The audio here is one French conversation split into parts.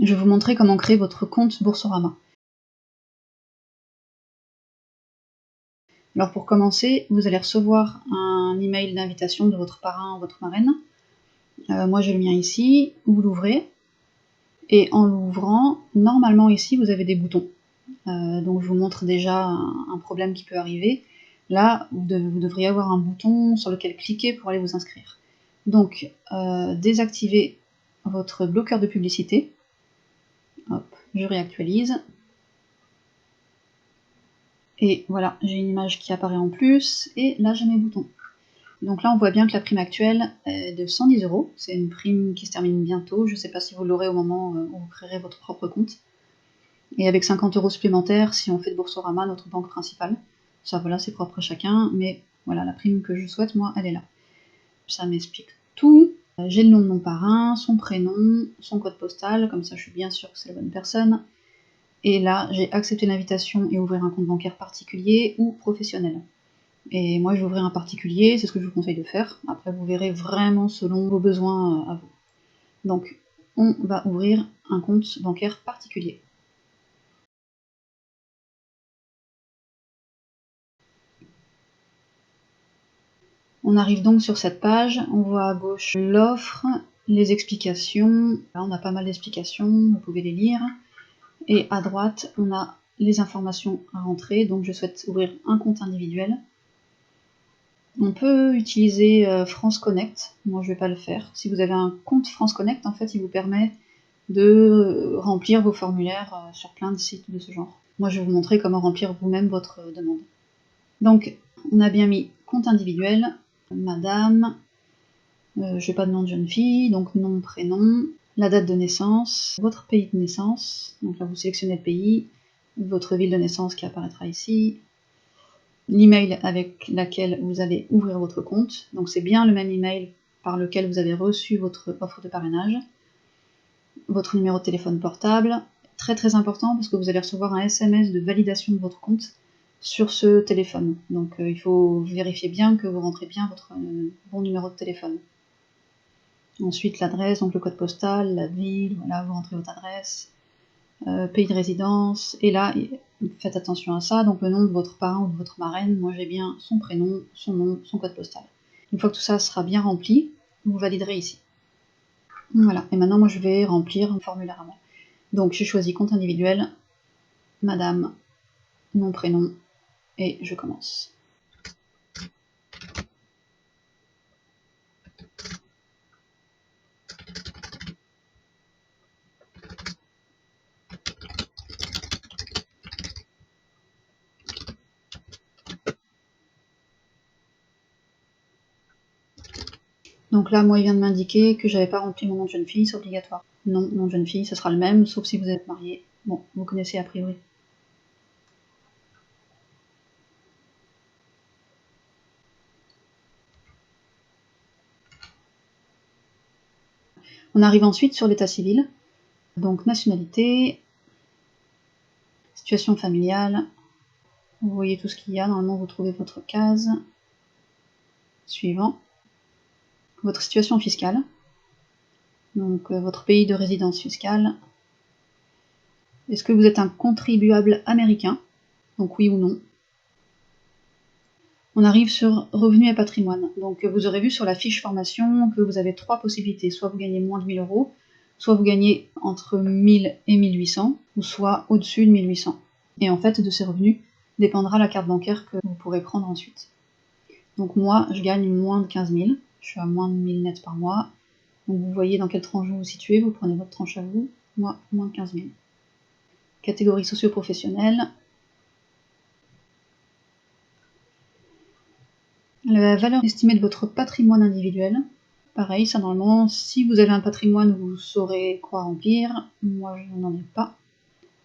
Je vais vous montrer comment créer votre compte Boursorama. Alors pour commencer, vous allez recevoir un email d'invitation de votre parrain ou votre marraine. Moi j'ai le mien ici, vous l'ouvrez, et en l'ouvrant, normalement ici vous avez des boutons. Donc je vous montre déjà un problème qui peut arriver. Là, vous devriez avoir un bouton sur lequel cliquer pour aller vous inscrire. Donc, désactivez votre bloqueur de publicité. Hop, je réactualise. Et voilà, j'ai une image qui apparaît en plus, et là j'ai mes boutons. Donc là on voit bien que la prime actuelle est de 110 €. C'est une prime qui se termine bientôt, je ne sais pas si vous l'aurez au moment où vous créerez votre propre compte. Et avec 50 € supplémentaires si on fait de Boursorama notre banque principale. Ça voilà, c'est propre à chacun, mais voilà, la prime que je souhaite, moi, elle est là. Ça m'explique tout. J'ai le nom de mon parrain, son prénom, son code postal, comme ça je suis bien sûre que c'est la bonne personne. Et là, j'ai accepté l'invitation et ouvrir un compte bancaire particulier ou professionnel. Et moi, je vais ouvrir un particulier, c'est ce que je vous conseille de faire. Après, vous verrez vraiment selon vos besoins à vous. Donc, on va ouvrir un compte bancaire particulier. On arrive donc sur cette page, on voit à gauche l'offre, les explications, là on a pas mal d'explications, vous pouvez les lire, et à droite on a les informations à rentrer, donc je souhaite ouvrir un compte individuel. On peut utiliser France Connect, moi je vais pas le faire. Si vous avez un compte France Connect, en fait il vous permet de remplir vos formulaires sur plein de sites de ce genre. Moi je vais vous montrer comment remplir vous-même votre demande. Donc on a bien mis compte individuel, madame, j'ai pas de nom de jeune fille, donc nom, prénom, la date de naissance, votre pays de naissance, donc là vous sélectionnez le pays, votre ville de naissance qui apparaîtra ici, l'email avec laquelle vous allez ouvrir votre compte, donc c'est bien le même email par lequel vous avez reçu votre offre de parrainage, votre numéro de téléphone portable, très très important parce que vous allez recevoir un SMS de validation de votre compte sur ce téléphone, donc il faut vérifier bien que vous rentrez bien votre bon numéro de téléphone. Ensuite l'adresse, donc le code postal, la ville, voilà, vous rentrez votre adresse, pays de résidence, et là, faites attention à ça, donc le nom de votre parrain ou de votre marraine, moi j'ai bien son prénom, son nom, son code postal. Une fois que tout ça sera bien rempli, vous validerez ici. Voilà, et maintenant moi je vais remplir un formulaire à moi. Donc j'ai choisi compte individuel, madame, nom, prénom, et je commence. Donc là, moi, il vient de m'indiquer que j'avais pas rempli mon nom de jeune fille, c'est obligatoire. Non, nom de jeune fille, ça sera le même, sauf si vous êtes marié. Bon, vous connaissez a priori. On arrive ensuite sur l'état civil. Donc nationalité, situation familiale. Vous voyez tout ce qu'il y a, normalement vous trouvez votre case. Suivant. Votre situation fiscale. Donc votre pays de résidence fiscale. Est-ce que vous êtes un contribuable américain? Donc oui ou non. On arrive sur revenus et patrimoine. Donc vous aurez vu sur la fiche formation que vous avez 3 possibilités. Soit vous gagnez moins de 1000 €, soit vous gagnez entre 1000 et 1800, ou soit au-dessus de 1800. Et en fait, de ces revenus dépendra la carte bancaire que vous pourrez prendre ensuite. Donc moi, je gagne moins de 15 000, je suis à moins de 1000 net par mois. Donc vous voyez dans quelle tranche vous vous situez, vous prenez votre tranche à vous, moi, moins de 15 000. Catégorie socio-professionnelle. La valeur estimée de votre patrimoine individuel. Pareil, ça normalement, si vous avez un patrimoine, vous saurez quoi remplir. Moi, je n'en ai pas.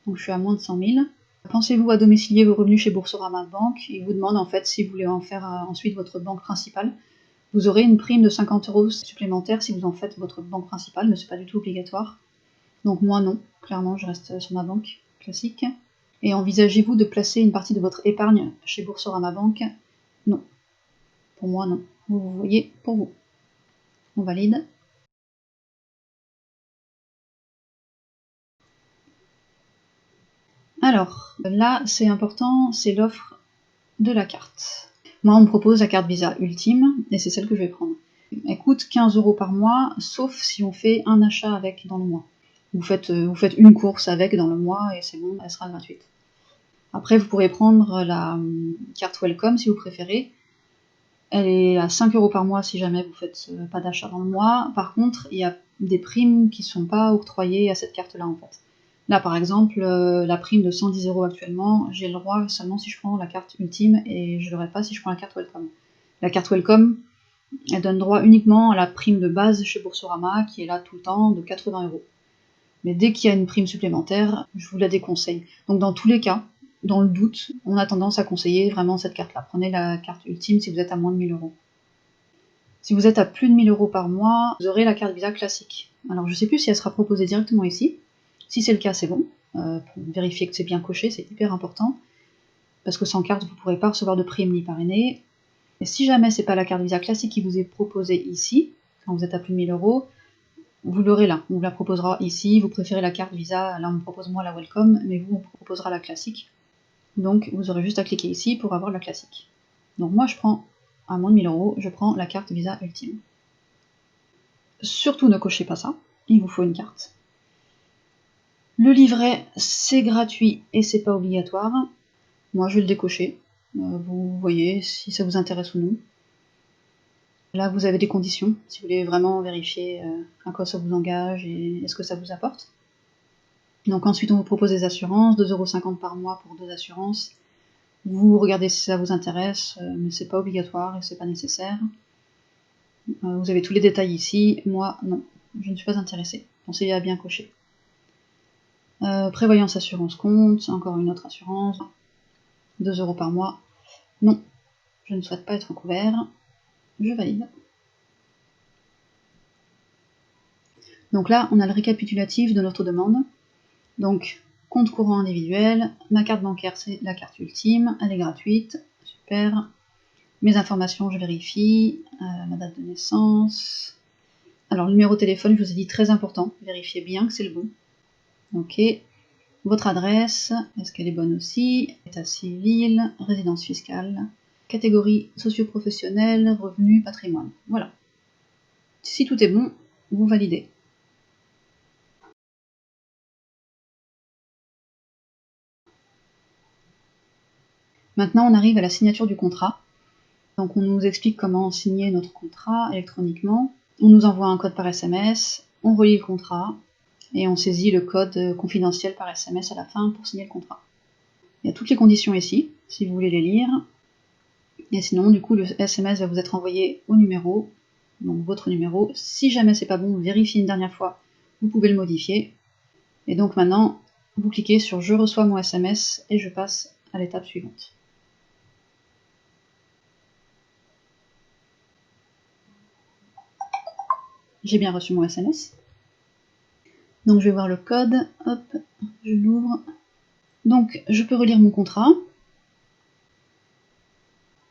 Donc je suis à moins de 100 000. Pensez-vous à domicilier vos revenus chez Boursorama Banque? Il vous demande en fait si vous voulez en faire ensuite votre banque principale. Vous aurez une prime de 50 € supplémentaire si vous en faites votre banque principale, mais c'est pas du tout obligatoire. Donc moi non, clairement je reste sur ma banque classique. Et envisagez-vous de placer une partie de votre épargne chez Boursorama Banque? Non. Pour moi non. Vous voyez pour vous. On valide. Alors, là, c'est important, c'est l'offre de la carte. Moi, on me propose la carte Visa Ultime, et c'est celle que je vais prendre. Elle coûte 15 € par mois, sauf si on fait un achat avec dans le mois. Vous faites une course avec dans le mois, et c'est bon, elle sera gratuite. Après, vous pourrez prendre la carte Welcome si vous préférez. Elle est à 5 € par mois si jamais vous faites pas d'achat dans le mois. Par contre, il y a des primes qui ne sont pas octroyées à cette carte-là en fait. Là par exemple, la prime de 110 € actuellement, j'ai le droit seulement si je prends la carte Ultime et je l'aurai pas si je prends la carte Welcome. La carte Welcome, elle donne droit uniquement à la prime de base chez Boursorama qui est là tout le temps de 80 €. Mais dès qu'il y a une prime supplémentaire, je vous la déconseille. Donc dans tous les cas, dans le doute, on a tendance à conseiller vraiment cette carte-là. Prenez la carte Ultime si vous êtes à moins de 1000 €. Si vous êtes à plus de 1000 € par mois, vous aurez la carte Visa classique. Alors je sais plus si elle sera proposée directement ici. Si c'est le cas, c'est bon. Pour vérifier que c'est bien coché, c'est hyper important. Parce que sans carte, vous ne pourrez pas recevoir de prime ni parrainer. Et si jamais c'est pas la carte Visa classique qui vous est proposée ici, quand vous êtes à plus de 1000 €, vous l'aurez là. On vous la proposera ici. Vous préférez la carte Visa, là on me propose moi la Welcome, mais vous on vous proposera la classique. Donc vous aurez juste à cliquer ici pour avoir la classique. Donc moi je prends, à moins de 1000 €, je prends la carte Visa Ultime. Surtout ne cochez pas ça, il vous faut une carte. Le livret, c'est gratuit et c'est pas obligatoire. Moi je vais le décocher. Vous voyez si ça vous intéresse ou non. Là vous avez des conditions, si vous voulez vraiment vérifier à quoi ça vous engage et est-ce que ça vous apporte. Donc ensuite on vous propose des assurances, 2,50 € par mois pour 2 assurances. Vous regardez si ça vous intéresse, mais c'est pas obligatoire et c'est pas nécessaire. Vous avez tous les détails ici. Moi, non, je ne suis pas intéressée. Pensez à bien cocher. Prévoyance assurance compte, encore une autre assurance. 2 € par mois. Non, je ne souhaite pas être couvert. Je valide. Donc là, on a le récapitulatif de notre demande. Donc, compte courant individuel, ma carte bancaire c'est la carte Ultime, elle est gratuite, super. Mes informations, je vérifie, ma date de naissance. Alors, le numéro de téléphone, je vous ai dit très important, vérifiez bien que c'est le bon. Ok. Votre adresse, est-ce qu'elle est bonne aussi? État civil, résidence fiscale, catégorie socio-professionnelle, revenu, patrimoine. Voilà. Si tout est bon, vous validez. Maintenant, on arrive à la signature du contrat. Donc on nous explique comment signer notre contrat électroniquement. On nous envoie un code par SMS, on relit le contrat, et on saisit le code confidentiel par SMS à la fin pour signer le contrat. Il y a toutes les conditions ici, si vous voulez les lire. Et sinon, du coup, le SMS va vous être envoyé au numéro, donc votre numéro. Si jamais c'est pas bon, vérifiez une dernière fois, vous pouvez le modifier. Et donc maintenant, vous cliquez sur « Je reçois mon SMS » et je passe à l'étape suivante. J'ai bien reçu mon SMS. Donc je vais voir le code, hop, je l'ouvre. Donc je peux relire mon contrat.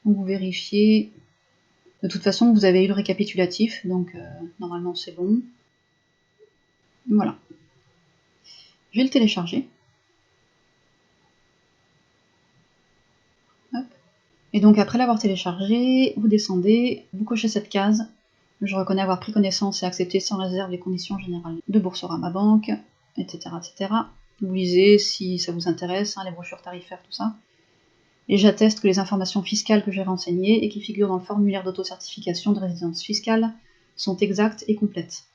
Donc vous vérifiez. De toute façon, vous avez eu le récapitulatif, donc normalement c'est bon. Voilà. Je vais le télécharger. Hop. Et donc après l'avoir téléchargé, vous descendez, vous cochez cette case. Je reconnais avoir pris connaissance et accepté sans réserve les conditions générales de Boursorama Banque, etc., etc. Vous lisez si ça vous intéresse, hein, les brochures tarifaires, tout ça. Et j'atteste que les informations fiscales que j'ai renseignées et qui figurent dans le formulaire d'autocertification de résidence fiscale sont exactes et complètes.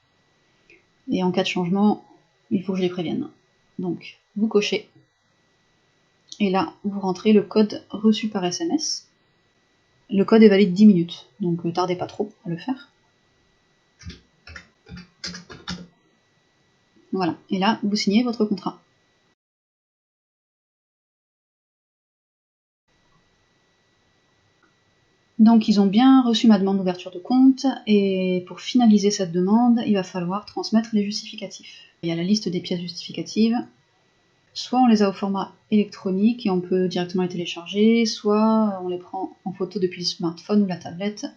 Et en cas de changement, il faut que je les prévienne. Donc, vous cochez. Et là, vous rentrez le code reçu par SMS. Le code est valide 10 minutes, donc ne tardez pas trop à le faire. Voilà, et là, vous signez votre contrat. Donc ils ont bien reçu ma demande d'ouverture de compte, et pour finaliser cette demande, il va falloir transmettre les justificatifs. Il y a la liste des pièces justificatives, soit on les a au format électronique et on peut directement les télécharger, soit on les prend en photo depuis le smartphone ou la tablette,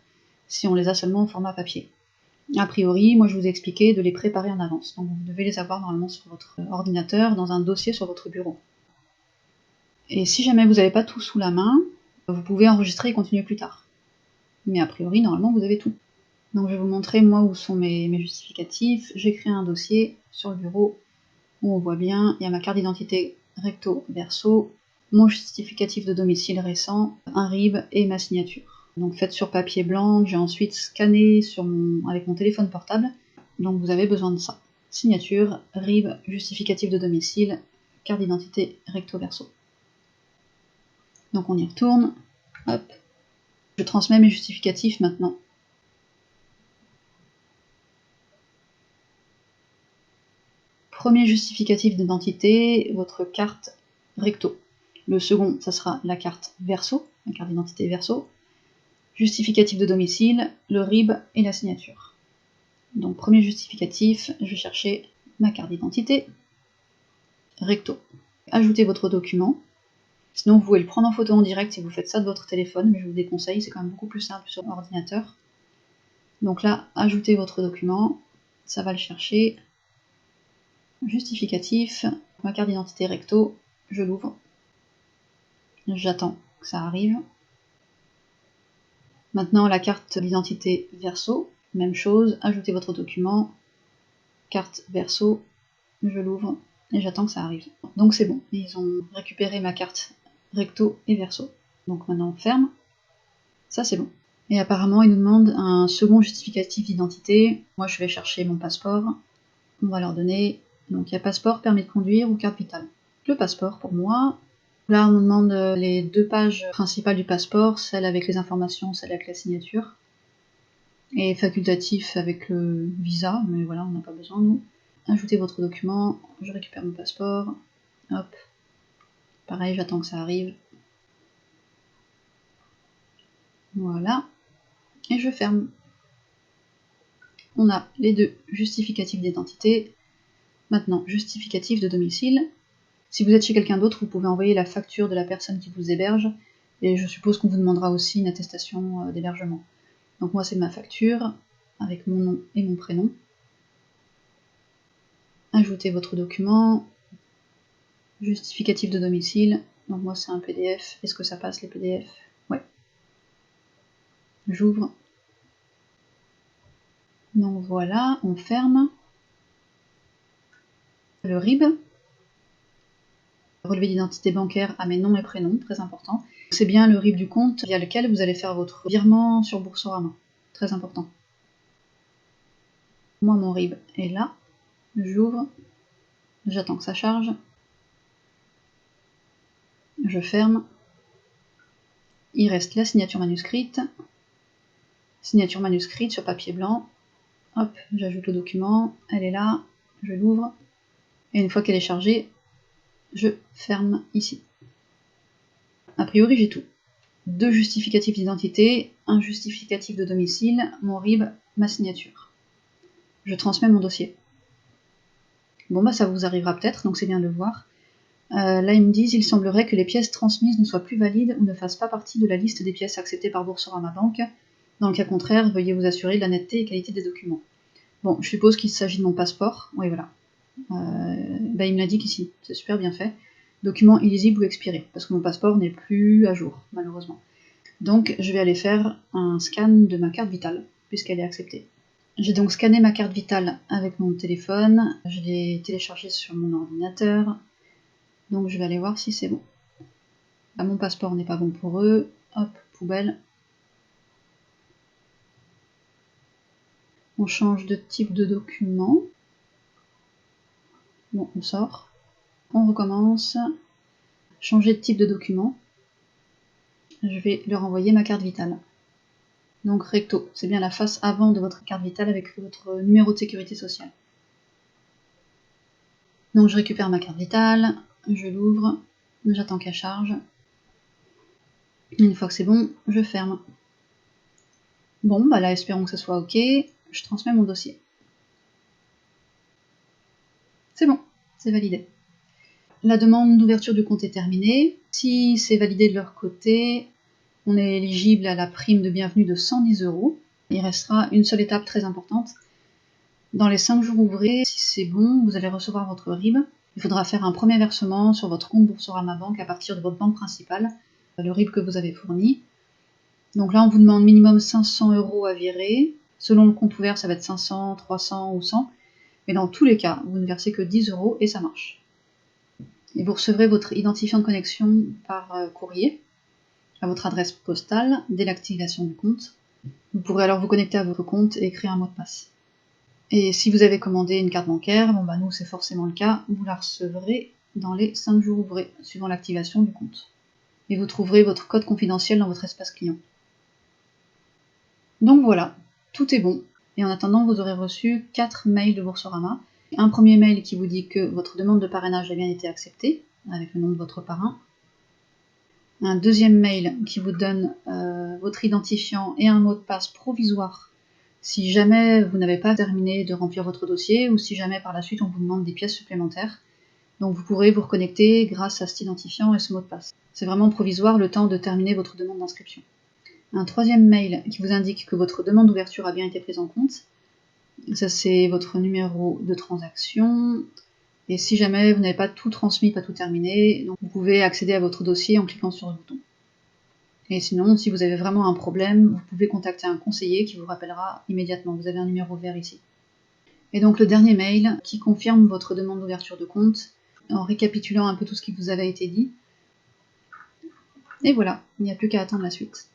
si on les a seulement au format papier. A priori, moi je vous ai expliqué de les préparer en avance, donc vous devez les avoir normalement sur votre ordinateur, dans un dossier sur votre bureau. Et si jamais vous n'avez pas tout sous la main, vous pouvez enregistrer et continuer plus tard. Mais a priori, normalement, vous avez tout. Donc je vais vous montrer moi où sont mes justificatifs. J'ai créé un dossier sur le bureau où on voit bien, il y a ma carte d'identité recto verso, mon justificatif de domicile récent, un RIB et ma signature. Donc faites sur papier blanc, j'ai ensuite scanné avec mon téléphone portable. Donc vous avez besoin de ça. Signature, RIB, justificatif de domicile, carte d'identité recto verso. Donc on y retourne, hop. Je transmets mes justificatifs maintenant. Premier justificatif d'identité, votre carte recto. Le second, ça sera la carte verso, la carte d'identité verso. Justificatif de domicile, le RIB et la signature. Donc premier justificatif, je vais chercher ma carte d'identité recto. Ajoutez votre document. Sinon, vous pouvez le prendre en photo en direct si vous faites ça de votre téléphone, mais je vous déconseille, c'est quand même beaucoup plus simple sur ordinateur. Donc là, ajoutez votre document, ça va le chercher. Justificatif, ma carte d'identité recto, je l'ouvre. J'attends que ça arrive. Maintenant, la carte d'identité verso, même chose, ajoutez votre document, carte verso, je l'ouvre et j'attends que ça arrive. Donc c'est bon, ils ont récupéré ma carte recto et verso. Donc maintenant on ferme, ça c'est bon. Et apparemment ils nous demandent un second justificatif d'identité. Moi je vais chercher mon passeport, on va leur donner, donc il y a passeport, permis de conduire ou carte vitale. Le passeport pour moi, là on nous demande les 2 pages principales du passeport, celle avec les informations, celle avec la signature. Et facultatif avec le visa, mais voilà, on n'a pas besoin nous. Ajoutez votre document, je récupère mon passeport, hop, pareil, j'attends que ça arrive. Voilà, et je ferme. On a les 2 justificatifs d'identité. Maintenant, justificatif de domicile. Si vous êtes chez quelqu'un d'autre, vous pouvez envoyer la facture de la personne qui vous héberge, et je suppose qu'on vous demandera aussi une attestation d'hébergement. Donc moi c'est ma facture, avec mon nom et mon prénom. Ajoutez votre document, justificatif de domicile, donc moi c'est un PDF, est-ce que ça passe les PDF? Ouais. J'ouvre. Donc voilà, on ferme. Le RIB, relevé d'identité bancaire à mes noms et prénoms, très important. C'est bien le RIB du compte via lequel vous allez faire votre virement sur Boursorama, très important. Moi mon RIB est là, j'ouvre, j'attends que ça charge, je ferme. Il reste la signature manuscrite sur papier blanc. Hop, j'ajoute le document, elle est là, je l'ouvre, et une fois qu'elle est chargée, je ferme ici. A priori, j'ai tout. 2 justificatifs d'identité, un justificatif de domicile, mon RIB, ma signature. Je transmets mon dossier. Bon bah ça vous arrivera peut-être, donc c'est bien de le voir. Là ils me disent, il semblerait que les pièces transmises ne soient plus valides ou ne fassent pas partie de la liste des pièces acceptées par Boursorama Banque. Dans le cas contraire, veuillez vous assurer de la netteté et qualité des documents. Bon, je suppose qu'il s'agit de mon passeport. Oui, voilà. Bah, il me l'indique ici. C'est super bien fait. Document illisible ou expiré, parce que mon passeport n'est plus à jour, malheureusement. Donc, je vais aller faire un scan de ma carte vitale, puisqu'elle est acceptée. J'ai donc scanné ma carte vitale avec mon téléphone. Je l'ai téléchargée sur mon ordinateur. Donc, je vais aller voir si c'est bon. Bah, mon passeport n'est pas bon pour eux. Hop, poubelle. On change de type de document. Bon, on sort. On recommence. Changer de type de document. Je vais leur envoyer ma carte vitale. Donc recto, c'est bien la face avant de votre carte vitale avec votre numéro de sécurité sociale. Donc je récupère ma carte vitale, je l'ouvre, j'attends qu'elle charge. Une fois que c'est bon, je ferme. Bon, bah là, espérons que ce soit OK. Je transmets mon dossier. C'est bon, c'est validé. La demande d'ouverture du compte est terminée. Si c'est validé de leur côté, on est éligible à la prime de bienvenue de 110 €. Il restera une seule étape très importante. Dans les 5 jours ouvrés, si c'est bon, vous allez recevoir votre RIB. il faudra faire un premier versement sur votre compte Boursorama Banque à partir de votre banque principale, le RIB que vous avez fourni. Donc là, on vous demande minimum 500 € à virer. Selon le compte ouvert, ça va être 500, 300 ou 100. Mais dans tous les cas, vous ne versez que 10 € et ça marche. Et vous recevrez votre identifiant de connexion par courrier à votre adresse postale dès l'activation du compte. Vous pourrez alors vous connecter à votre compte et créer un mot de passe. Et si vous avez commandé une carte bancaire, bon bah nous c'est forcément le cas, vous la recevrez dans les 5 jours ouvrés, suivant l'activation du compte. Et vous trouverez votre code confidentiel dans votre espace client. Donc voilà, tout est bon. Et en attendant, vous aurez reçu 4 mails de Boursorama. Un premier mail qui vous dit que votre demande de parrainage a bien été acceptée, avec le nom de votre parrain. Un deuxième mail qui vous donne votre identifiant et un mot de passe provisoire si jamais vous n'avez pas terminé de remplir votre dossier ou si jamais par la suite on vous demande des pièces supplémentaires. Donc vous pourrez vous reconnecter grâce à cet identifiant et ce mot de passe. C'est vraiment provisoire le temps de terminer votre demande d'inscription. Un troisième mail qui vous indique que votre demande d'ouverture a bien été prise en compte. Ça c'est votre numéro de transaction. Et si jamais vous n'avez pas tout transmis, pas tout terminé, donc vous pouvez accéder à votre dossier en cliquant sur le bouton. Et sinon, si vous avez vraiment un problème, vous pouvez contacter un conseiller qui vous rappellera immédiatement. Vous avez un numéro vert ici. Et donc le dernier mail qui confirme votre demande d'ouverture de compte en récapitulant un peu tout ce qui vous avait été dit. Et voilà, il n'y a plus qu'à attendre la suite.